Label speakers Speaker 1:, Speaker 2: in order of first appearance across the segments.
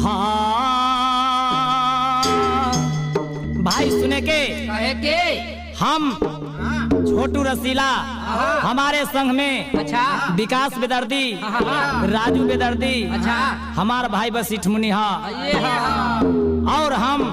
Speaker 1: हाँ भाई सुने के हम छोटू रसीला हमारे संघ में विकास बेदर्दी राजू बेदर्दी हमारा भाई बसीठ मुनिहा और हम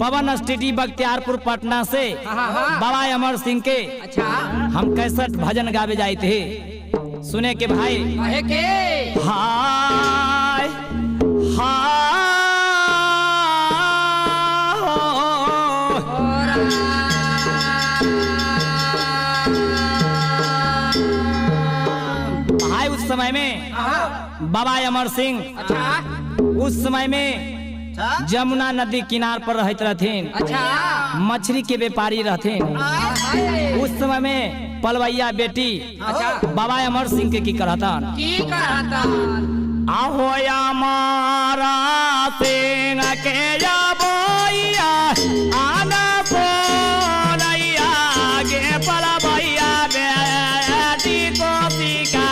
Speaker 1: पवन स्टेडी बख्तियारपुर पटना से बाबा अमर सिंह के हम कैसेट भजन गावे जाए थे सुने के भाई हाय हाय भाई उस समय में बाबा अमर सिंह उस समय में जमुना नदी किनार पर रहते रहथिन मछली के व्यापारी रहथिन उस समय में पलवैया बेटी बाबा अमर सिंह के की करतन आहो हमारा सिंह के बोइया आना सोनैया गे पलवैया बेटी को सिका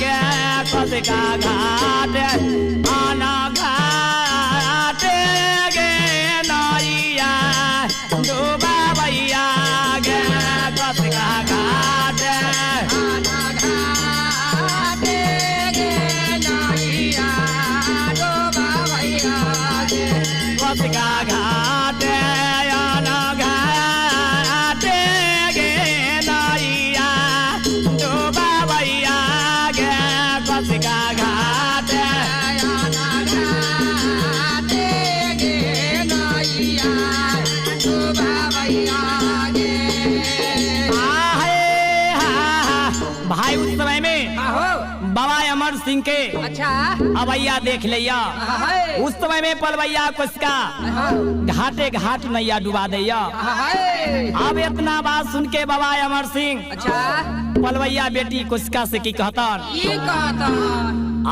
Speaker 1: गे कसिका घाट आना घाट गे नैया डूबा भैया गे कसिका घाट आना घाट गे नैया डूबा भैया गे कसिका घाट आना घाट गे नैया डूबा भैया गे कसिका घाट भाई उस समय में बाबा अमर सिंह के अवैया देख लिया उस समय में पलवैया कुसका घाटे घाट नैया डुबा दिया अब इतना बात सुन के बाबा अमर सिंह पलवैया बेटी कुसका से की कहता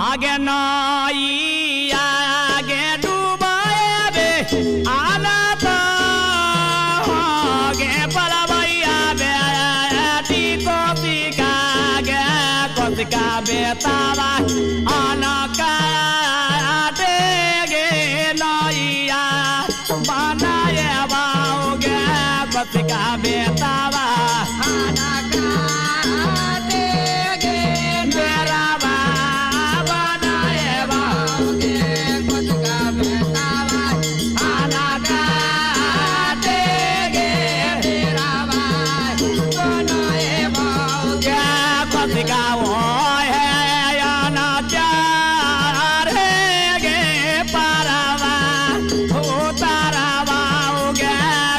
Speaker 1: आगे नैया आगे डुबाए आना तो गे पलवैया बेटी को सिका गे कसिका बेतावा आना काटे गे नैया बनाए बाओगे कसिका बेतावा आना काटे गे बेरावा बनाए बाओगे कसिका बेतावा आना काटे गे बेरावा बनाए बाओगे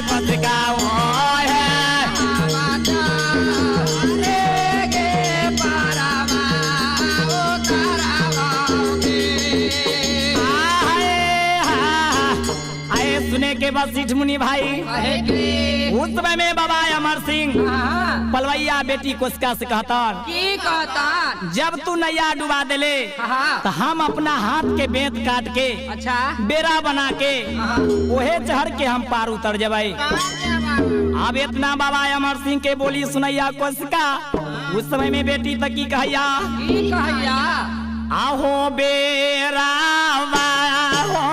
Speaker 1: कसिका के बसीठ मुनि भाई उस समय में बाबा अमर सिंह पलवैया बेटी कुसका से कहता जब तू नैया डुबा देले तो हम अपना हाथ के बेंत काट के बेरा बना के ओहे चढ़ के हम पार उतर जबाई अब इतना बाबा अमर सिंह के बोली सुनैया कुसका उस समय में बेटी तक की कहैया आहो बेरा हो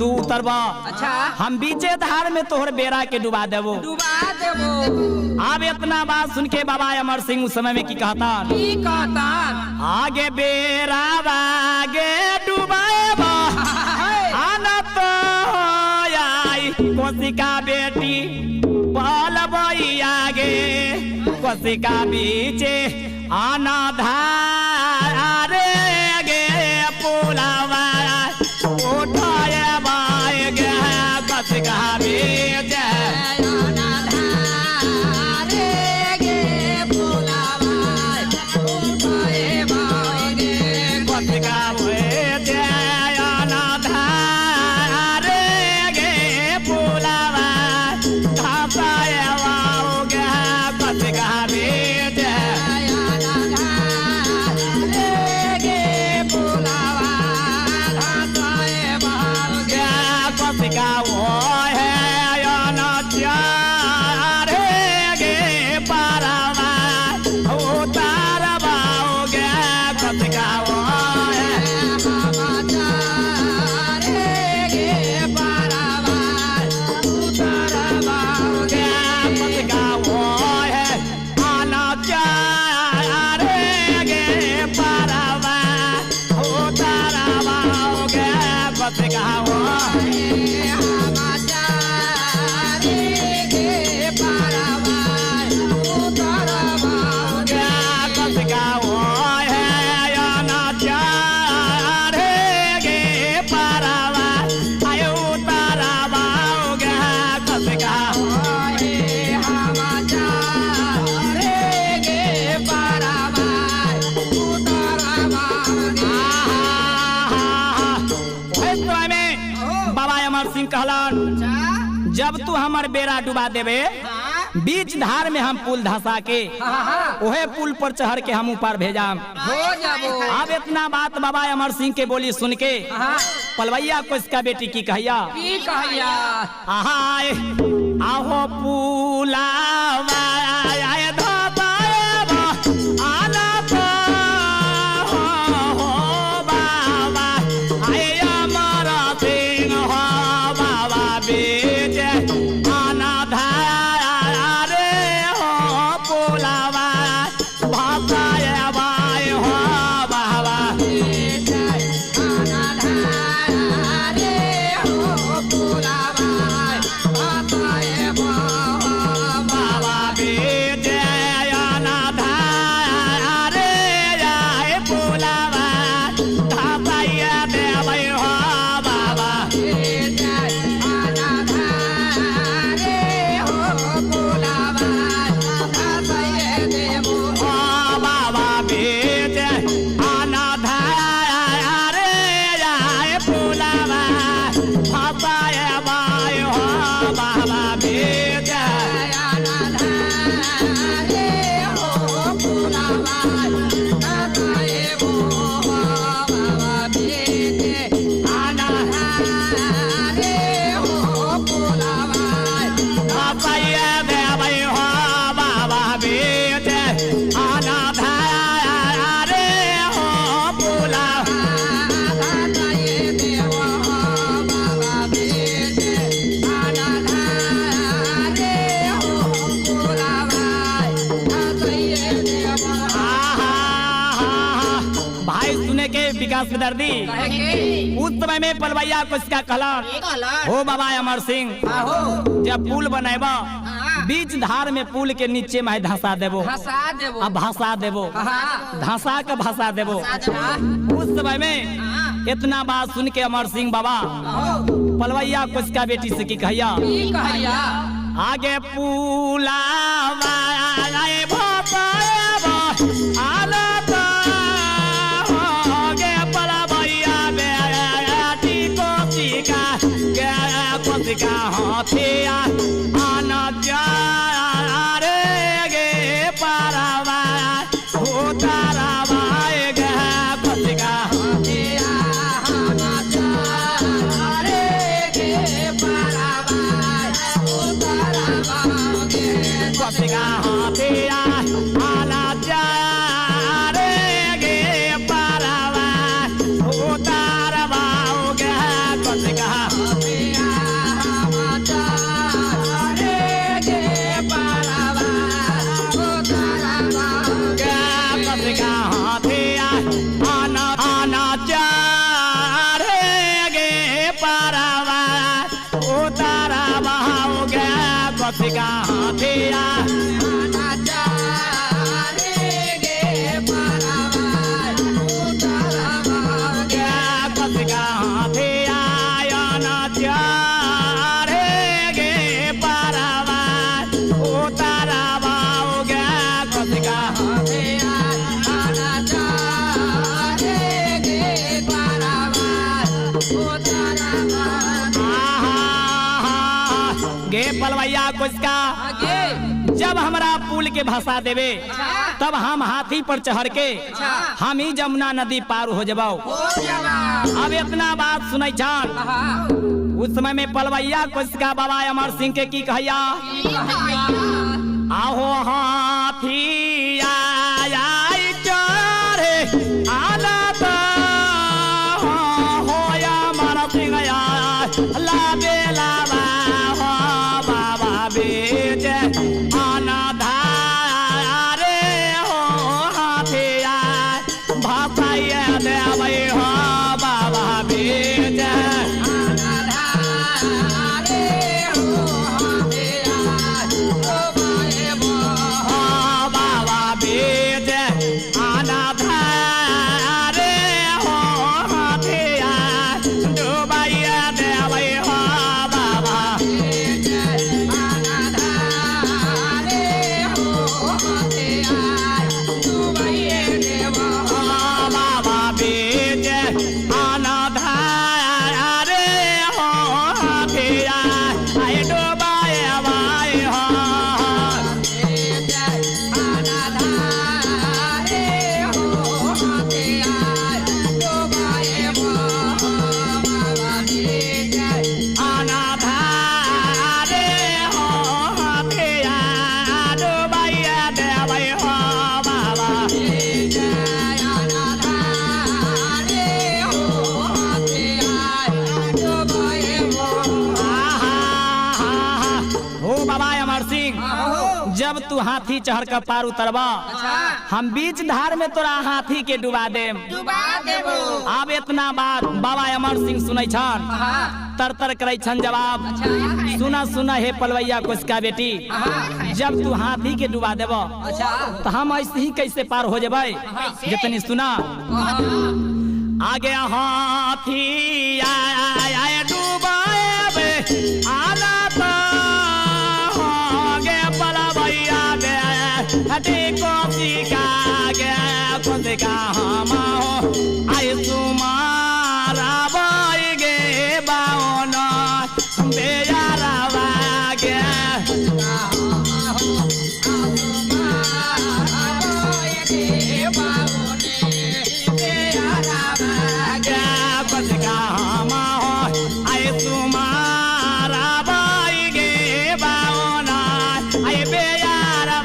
Speaker 1: उतरबा हम बीचे धार में तोहर बेरा के डुबा देबो अब इतना बात सुन के बाबा अमर सिंह उस समय में की कहता आगे बेरा आगे डुबाएबा आना तो आई कोशिका बेटी पलबई आगे कोशिका बीचे आना धारे गे पुलावा उठाए बाए गे कोशिका बीचे आना धारे गे पुलावा उठाए बाए गे कोशिका बीचे आना धारे गे पुलावा धासाए बाओगे कोशिका बीचे कोशिका वो है आना चारे गे पारावा उतार बाओगे कोशिका वो है चारे गे पारावा उतार बाओगे कोशिका वो है आना चारे गे पारावा उतार बाओगे कोशिका वो कहलन जब तू हमार बेड़ा डुबा देवे बीच धार में हम पुल धसा के ओहे पुल पर चढ़ के हम ऊपर भेजाम हो जाबो। अब इतना बात बाबा अमर सिंह के बोली सुन के पलवैया को इसका बेटी की कहिया आहाय आहो पुलावा आए धबाएबा आना तो हो बाबा आए अमर सिंह हो बाबा बीच आना धारे हो पुलावा भासाए बाय हो बाबा बीच आना धारे हो पुलावा भासाए बाबा बीच आना धारे जाए पुलावा भासाए देवै हो बाबा बीच आना धारे हो पुलावा भासाए देवो हो बाबा बीच आना धारे जाए पुलावा भासाए बाय हो बाबा बीच आना धारे हो पुलावा भासाए वो बाबा बीच आना धारे हो पुलावा भासाए देवै हो बाबा बीच आना धारे हो पुलावा भासाए देवो हो बाबा बीच आना धारे हो पुलावा भासाए देवो। भाई सुने के विकास विदर्दी उस समय में पलवैया को इसका कहला हो बाबा अमर सिंह जब पुल बनेबा बीच धार में पुल के नीचे में धंसा देबो अब भाषा देबो धंसा के भाषा देबो। उस समय में इतना बात सुन के अमर सिंह बाबा पलवैया को इसका बेटी से की कहिया आगे पुलावा आए भासाएबा आना तो होगे पलवैया बेटी कोशिका के कोशिका हाथिया आना चारे गे पारावा उतारावा गे कोशिका हाथिया आना चारे गे पारावा उतारावा गे कोशिका हाथिया आना चारे गे पारावा उतारावा गे कोशिका हाथिया आना चारे गे पारावा उतारावा गे कोशिका हाथिया आना आना चारे गे पारावा उतारावा गे कोशिका हाथिया आना चारे कोसका जब हमरा पुल के भसा देवे तब हम हाथी पर चढ़ के हम ही जमुना नदी पार हो जबाओ। अब इतना बात सुनै छन। उस समय में पलवैया कोसका बाबा अमर सिंह के की कहैया आहो हाथी आय चढ़े आला होया अमर सिंह ला बेला बाबा बेच आना धारे हो हाथी भाषाइया देवे हो बाबा बेच जब तू हाथी चढ़ कर पार उतरबा हम बीच धार में तोरा हाथी के डुबा देम। अब इतना बात बाबा अमर सिंह सुनै छन तर तर करे छन जवाब सुना सुना हे पलवैया कोसका बेटी जब तू हाथी के डुबा देब तो हम ऐसे ही कैसे पार हो जेबै जितनी सुना आगे हाथी आए डुबाए आला हटे कोसिका गे कोसिका हम आय तुम्हारा बाई गे बावन बेयारा बागे कोसिका हम आय तुम्हारा बाई गे बावन आय बेयारा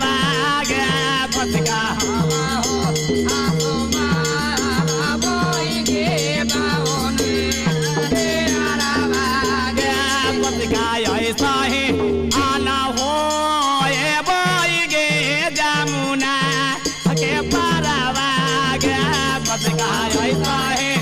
Speaker 1: ऐसा ही आना हो ये बोई गे जमुना के पारवा गे पतका ऐसा है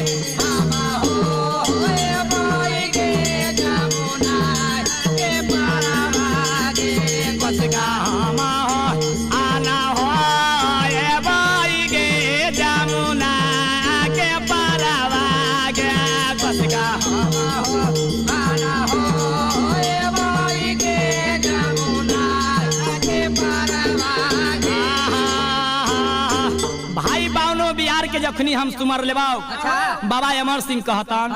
Speaker 1: जखनी हम सुमर लेबाओ बाबा अमर सिंह कहतन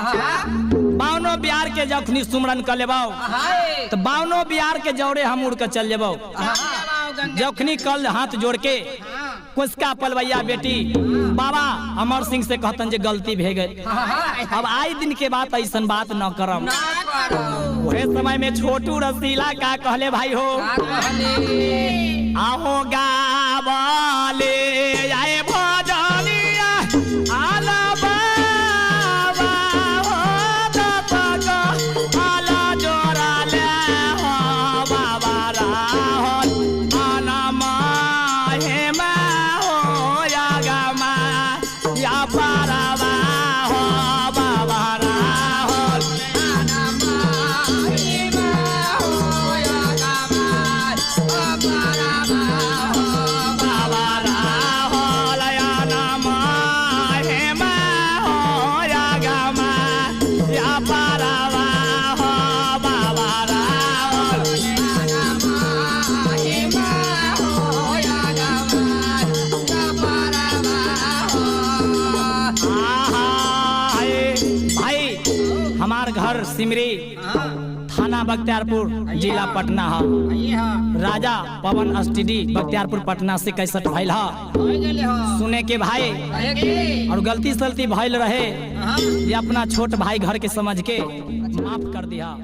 Speaker 1: बावनो बिहार के जखनी सुमरन कर लेबाओ तो बावनो बिहार के जौरे हम उड़ के चल जेबो। जखनी कल हाथ जोड़ के कोसका पलवैया बेटी बाबा अमर सिंह से कहतन जे गलती भे गई अब आई दिन के बाद ऐसा बात न करम। वही समय में छोटू रसीला का कहले भाई हो आहो गावले आए भजनिया आला बाबा हो दपक आला जोरा ले हो बाबा राहल आना माहे मा हो या गमा या पारवा हो बाबा राहल आना माहे मा हो या गमा पारवा हो बाबा राहल आना माहे मा हो या गमा या पारवा हो बाबा राहल आना माहे मा हो या गमा या पारवा हो। भाई हमार घर सिमरी थाना बख्तियारपुर, जिला पटना है। राजा पवन एसटीडी बख्तियारपुर पटना से 61 भइल है। सुने के भाई और गलती सलती भइल रहे, ये अपना छोट भाई घर के समझ के माफ कर दिया।